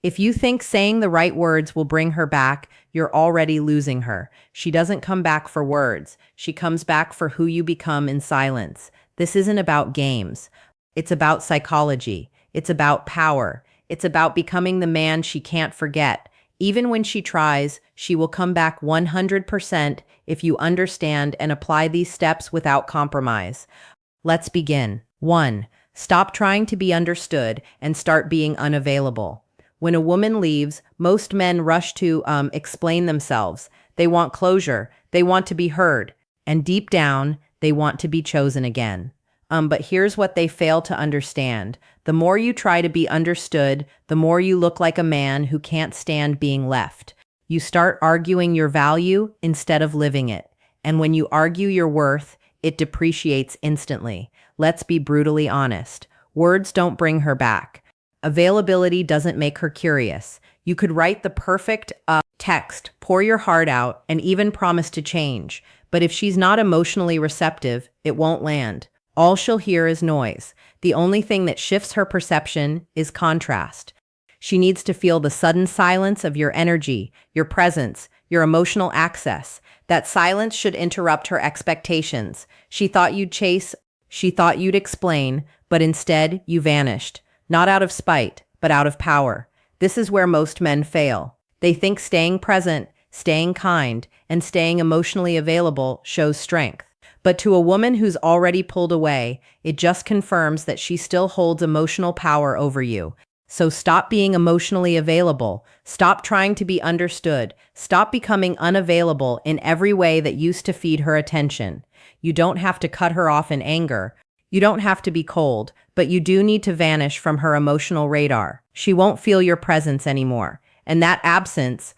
If you think saying the right words will bring her back, you're already losing her. She doesn't come back for words. She comes back for who you become in silence. This isn't about games. It's about psychology. It's about power. It's about becoming the man she can't forget. Even when she tries, she will come back 100% if you understand and apply these steps without compromise. Let's begin. 1. Stop trying to be understood and start being unavailable. When a woman leaves, most men rush to explain themselves. They want closure. They want to be heard. And deep down, they want to be chosen again. But here's what they fail to understand. The more you try to be understood, the more you look like a man who can't stand being left. You start arguing your value instead of living it. And when you argue your worth, it depreciates instantly. Let's be brutally honest. Words don't bring her back. Availability doesn't make her curious. You could write the perfect text, pour your heart out, and even promise to change. But if she's not emotionally receptive, it won't land. All she'll hear is noise. The only thing that shifts her perception is contrast. She needs to feel the sudden silence of your energy, your presence, your emotional access. That silence should interrupt her expectations. She thought you'd chase, she thought you'd explain, but instead you vanished. Not out of spite, but out of power. This is where most men fail. They think staying present, staying kind, and staying emotionally available shows strength. But to a woman who's already pulled away, it just confirms that she still holds emotional power over you. So stop being emotionally available. Stop trying to be understood. Stop becoming unavailable in every way that used to feed her attention. You don't have to cut her off in anger. You don't have to be cold, but you do need to vanish from her emotional radar. She won't feel your presence anymore. And that absence,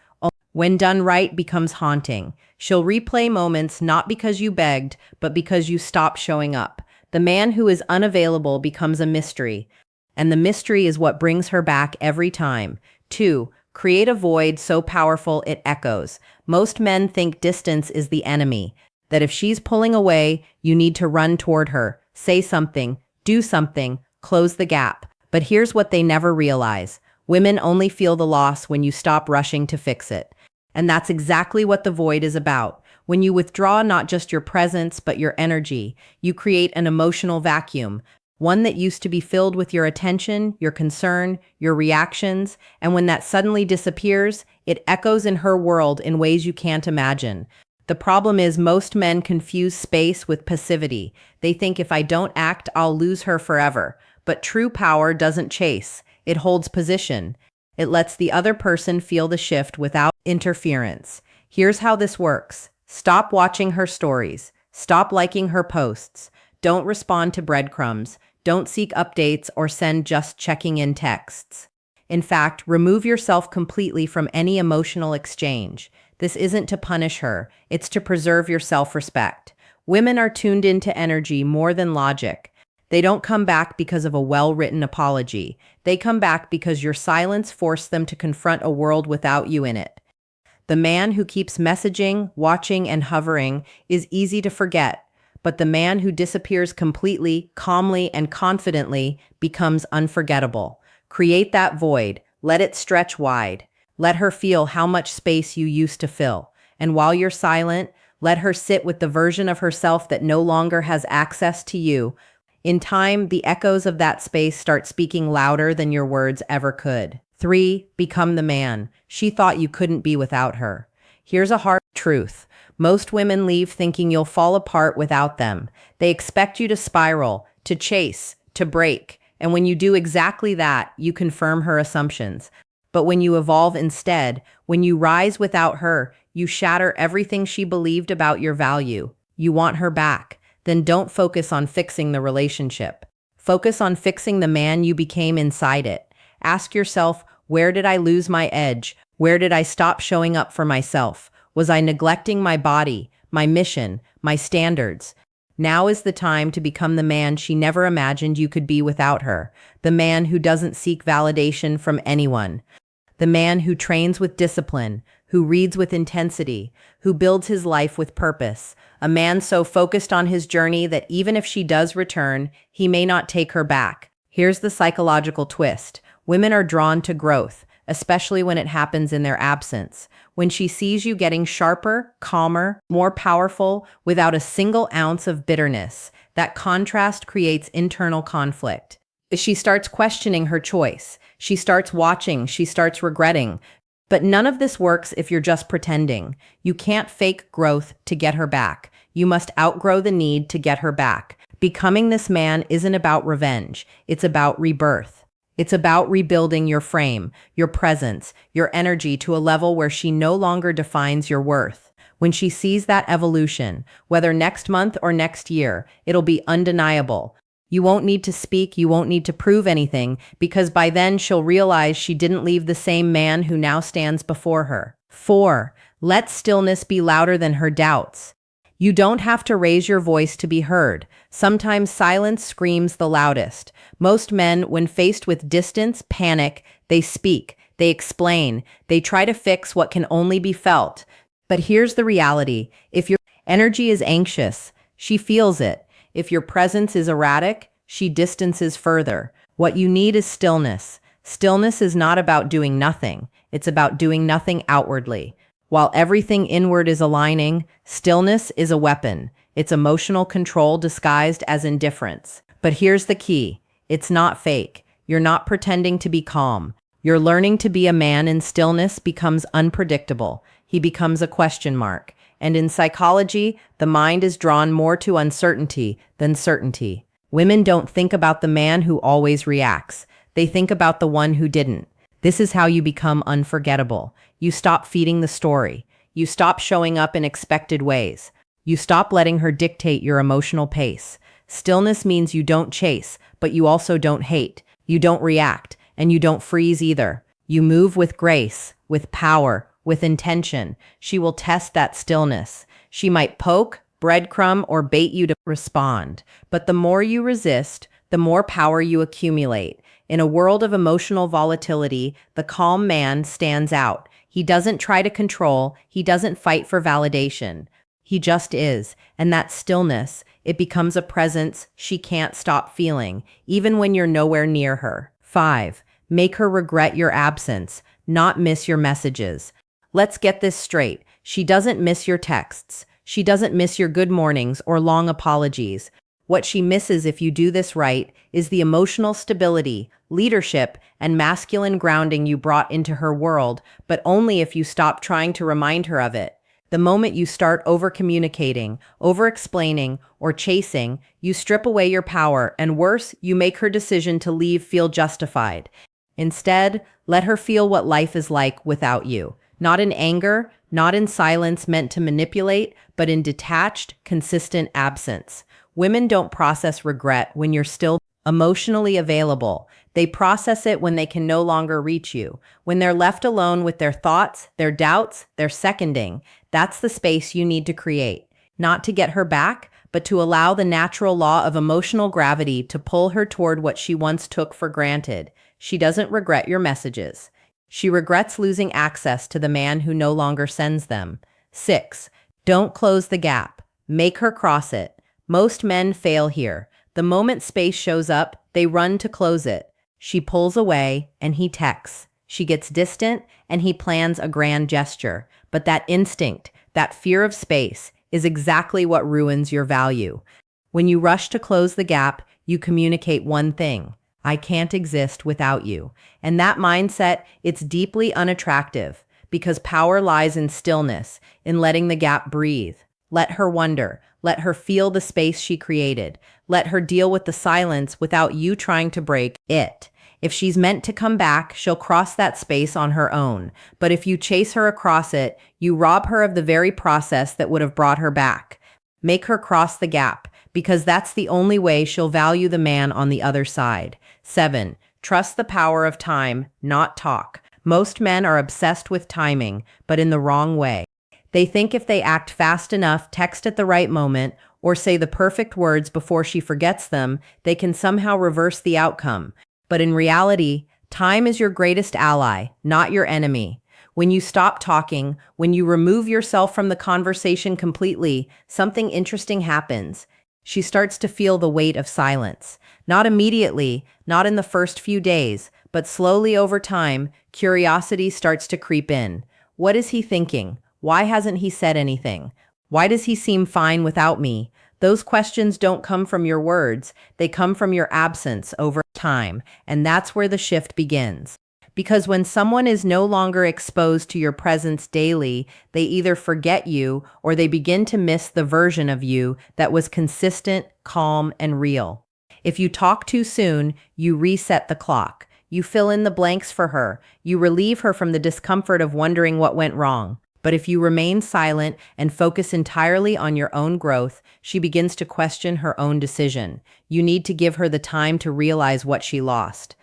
when done right, becomes haunting. She'll replay moments not because you begged, but because you stopped showing up. The man who is unavailable becomes a mystery, and the mystery is what brings her back every time. 2. Create a void so powerful it echoes. Most men think distance is the enemy, that if she's pulling away, you need to run toward her, say something, do something, close the gap. But here's what they never realize. Women only feel the loss when you stop rushing to fix it. And that's exactly what the void is about. When you withdraw not just your presence, but your energy, you create an emotional vacuum, one that used to be filled with your attention, your concern, your reactions, and when that suddenly disappears, it echoes in her world in ways you can't imagine. The problem is most men confuse space with passivity. They think if I don't act, I'll lose her forever. But true power doesn't chase. It holds position. It lets the other person feel the shift without interference. Here's how this works. Stop watching her stories. Stop liking her posts. Don't respond to breadcrumbs. Don't seek updates or send just checking in texts. In fact, remove yourself completely from any emotional exchange. This isn't to punish her. It's to preserve your self-respect. Women are tuned into energy more than logic. They don't come back because of a well-written apology. They come back because your silence forced them to confront a world without you in it. The man who keeps messaging, watching, and hovering is easy to forget, but the man who disappears completely, calmly, and confidently becomes unforgettable. Create that void. Let it stretch wide. Let her feel how much space you used to fill. And while you're silent, let her sit with the version of herself that no longer has access to you. In time, the echoes of that space start speaking louder than your words ever could. 3. Become the man. She thought you couldn't be without her. Here's a hard truth. Most women leave thinking you'll fall apart without them. They expect you to spiral, to chase, to break. And when you do exactly that, you confirm her assumptions. But when you evolve instead, when you rise without her, you shatter everything she believed about your value. You want her back. Then don't focus on fixing the relationship. Focus on fixing the man you became inside it. Ask yourself, where did I lose my edge? Where did I stop showing up for myself? Was I neglecting my body, my mission, my standards? Now is the time to become the man she never imagined you could be without her. The man who doesn't seek validation from anyone. The man who trains with discipline, who reads with intensity, who builds his life with purpose. A man so focused on his journey that even if she does return, he may not take her back. Here's the psychological twist. Women are drawn to growth. especially when it happens in their absence. When she sees you getting sharper, calmer, more powerful, without a single ounce of bitterness, that contrast creates internal conflict. She starts questioning her choice. She starts watching. She starts regretting. But none of this works if you're just pretending. You can't fake growth to get her back. You must outgrow the need to get her back. Becoming this man isn't about revenge. It's about rebirth. It's about rebuilding your frame, your presence, your energy to a level where she no longer defines your worth. When she sees that evolution, whether next month or next year, it'll be undeniable. You won't need to speak, you won't need to prove anything, because by then she'll realize she didn't leave the same man who now stands before her. 4. Let stillness be louder than her doubts. You don't have to raise your voice to be heard. Sometimes silence screams the loudest. Most men, when faced with distance, panic. They speak, they explain, they try to fix what can only be felt. But here's the reality. If your energy is anxious, she feels it. If your presence is erratic, she distances further. What you need is stillness. Stillness is not about doing nothing. It's about doing nothing outwardly. While everything inward is aligning, stillness is a weapon. It's emotional control disguised as indifference. But here's the key. It's not fake. You're not pretending to be calm. You're learning to be a man, and stillness becomes unpredictable. He becomes a question mark. And in psychology, the mind is drawn more to uncertainty than certainty. Women don't think about the man who always reacts. They think about the one who didn't. This is how you become unforgettable. You stop feeding the story. You stop showing up in expected ways. You stop letting her dictate your emotional pace. Stillness means you don't chase, but you also don't hate. You don't react, and you don't freeze either. You move with grace, with power, with intention. She will test that stillness. She might poke, breadcrumb, or bait you to respond. But the more you resist, the more power you accumulate. In a world of emotional volatility, the calm man stands out. He doesn't try to control. He doesn't fight for validation. He just is. And that stillness, it becomes a presence she can't stop feeling, even when you're nowhere near her. 5. Make her regret your absence, not miss your messages. Let's get this straight. She doesn't miss your texts. She doesn't miss your good mornings or long apologies. What she misses, if you do this right, is the emotional stability, leadership, and masculine grounding you brought into her world, but only if you stop trying to remind her of it. The moment you start over-communicating, over-explaining, or chasing, you strip away your power, and worse, you make her decision to leave feel justified. Instead, let her feel what life is like without you. Not in anger, not in silence meant to manipulate, but in detached, consistent absence. Women don't process regret when you're still emotionally available. They process it when they can no longer reach you. When they're left alone with their thoughts, their doubts, their seconding. That's the space you need to create. Not to get her back, but to allow the natural law of emotional gravity to pull her toward what she once took for granted. She doesn't regret your messages. She regrets losing access to the man who no longer sends them. 6. Don't close the gap. Make her cross it. Most men fail here. The moment space shows up, they run to close it. She pulls away, and he texts. She gets distant, and he plans a grand gesture. But that instinct, that fear of space, is exactly what ruins your value. When you rush to close the gap, you communicate one thing: I can't exist without you. And that mindset, it's deeply unattractive, because power lies in stillness, in letting the gap breathe. Let her wonder. Let her feel the space she created. Let her deal with the silence without you trying to break it. If she's meant to come back, she'll cross that space on her own. But if you chase her across it, you rob her of the very process that would have brought her back. Make her cross the gap, because that's the only way she'll value the man on the other side. 7. Trust the power of time, not talk. Most men are obsessed with timing, but in the wrong way. They think if they act fast enough, text at the right moment, or say the perfect words before she forgets them, they can somehow reverse the outcome. But in reality, time is your greatest ally, not your enemy. When you stop talking, when you remove yourself from the conversation completely, something interesting happens. She starts to feel the weight of silence. Not immediately, not in the first few days, but slowly over time, curiosity starts to creep in. What is he thinking? Why hasn't he said anything? Why does he seem fine without me? Those questions don't come from your words, they come from your absence over time, and that's where the shift begins. Because when someone is no longer exposed to your presence daily, they either forget you or they begin to miss the version of you that was consistent, calm, and real. If you talk too soon, you reset the clock. You fill in the blanks for her. You relieve her from the discomfort of wondering what went wrong. But if you remain silent and focus entirely on your own growth, she begins to question her own decision. You need to give her the time to realize what she lost.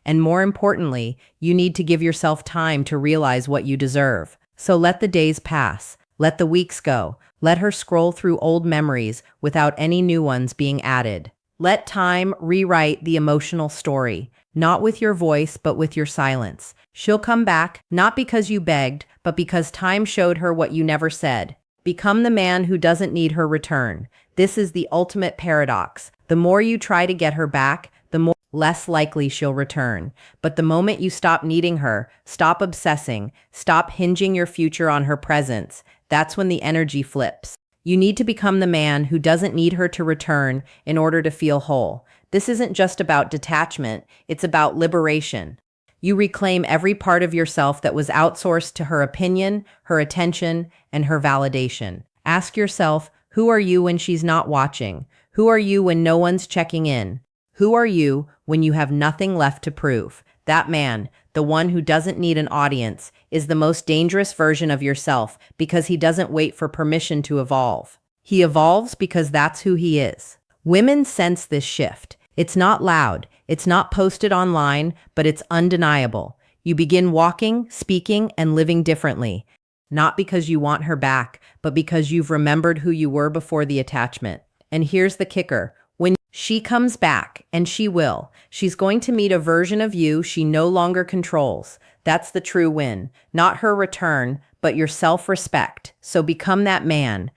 And more importantly, you need to give yourself time to realize what you deserve. So let the days pass. Let the weeks go. Let her scroll through old memories without any new ones being added. Let time rewrite the emotional story, not with your voice, but with your silence. She'll come back, not because you begged, but because time showed her what you never said. Become the man who doesn't need her return. This is the ultimate paradox. The more you try to get her back, the more less likely she'll return. But the moment you stop needing her, stop obsessing, stop hinging your future on her presence, that's when the energy flips. You need to become the man who doesn't need her to return in order to feel whole. This isn't just about detachment, it's about liberation. You reclaim every part of yourself that was outsourced to her opinion, her attention, and her validation. Ask yourself, who are you when she's not watching? Who are you when no one's checking in? Who are you when you have nothing left to prove? That man, the one who doesn't need an audience, is the most dangerous version of yourself because he doesn't wait for permission to evolve. He evolves because that's who he is. Women sense this shift. It's not loud, it's not posted online, but it's undeniable. You begin walking, speaking, and living differently. Not because you want her back, but because you've remembered who you were before the attachment. And here's the kicker. When she comes back, and she will, she's going to meet a version of you she no longer controls. That's the true win. Not her return, but your self-respect. So become that man.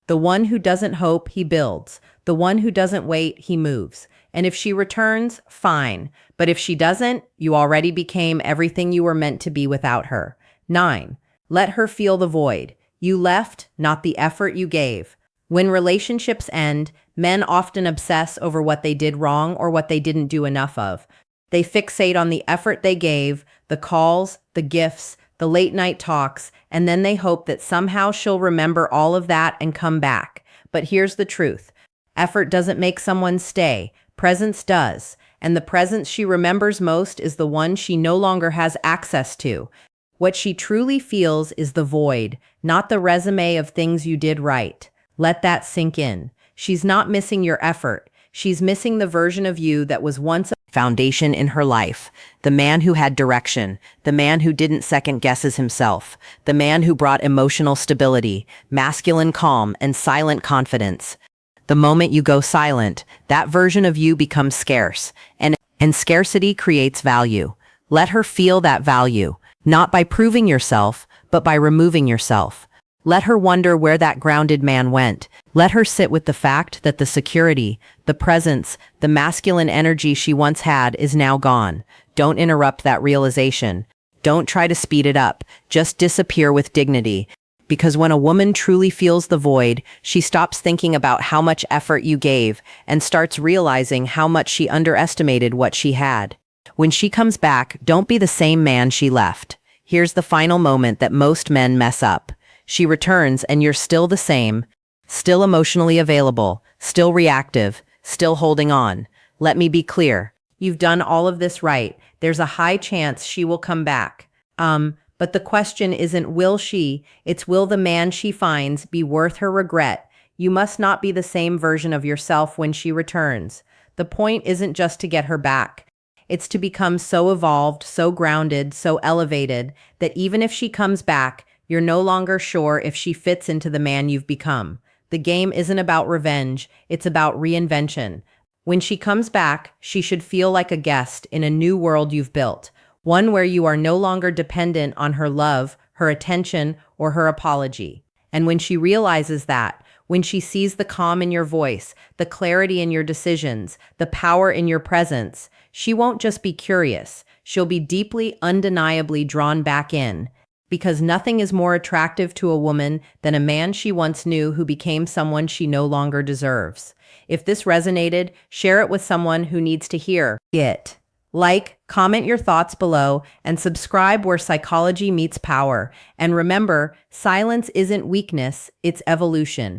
The one who doesn't hope, he builds. The one who doesn't wait, he moves. And if she returns, fine. But if she doesn't, you already became everything you were meant to be without her. 9. Let her feel the void. You left, not the effort you gave. When relationships end, men often obsess over what they did wrong or what they didn't do enough of. They fixate on the effort they gave, the calls, the gifts, the late night talks, and then they hope that somehow she'll remember all of that and come back. But here's the truth. Effort doesn't make someone stay. Presence does. And the presence she remembers most is the one she no longer has access to. What she truly feels is the void, not the resume of things you did right. Let that sink in. She's not missing your effort. She's missing the version of you that was once a foundation in her life. The man who had direction. The man who didn't second guesses himself. The man who brought emotional stability, masculine calm, and silent confidence. The moment you go silent, that version of you becomes scarce, and scarcity creates value. Let her feel that value, not by proving yourself, but by removing yourself. Let her wonder where that grounded man went. Let her sit with the fact that the security, the presence, the masculine energy she once had is now gone. Don't interrupt that realization. Don't try to speed it up. Just disappear with dignity. Because when a woman truly feels the void, she stops thinking about how much effort you gave and starts realizing how much she underestimated what she had. When she comes back, don't be the same man she left. Here's the final moment that most men mess up. She returns and you're still the same, still emotionally available, still reactive, still holding on. Let me be clear. You've done all of this right. There's a high chance she will come back. But the question isn't will she, it's will the man she finds be worth her regret. You must not be the same version of yourself when she returns. The point isn't just to get her back. It's to become so evolved, so grounded, so elevated, that even if she comes back, you're no longer sure if she fits into the man you've become. The game isn't about revenge, it's about reinvention. When she comes back, she should feel like a guest in a new world you've built. One where you are no longer dependent on her love, her attention, or her apology. And when she realizes that, when she sees the calm in your voice, the clarity in your decisions, the power in your presence, she won't just be curious. she'll be deeply, undeniably drawn back in. Because nothing is more attractive to a woman than a man she once knew who became someone she no longer deserves. If this resonated, share it with someone who needs to hear it. Like, comment your thoughts below, and subscribe where psychology meets power. And remember, silence isn't weakness, it's evolution.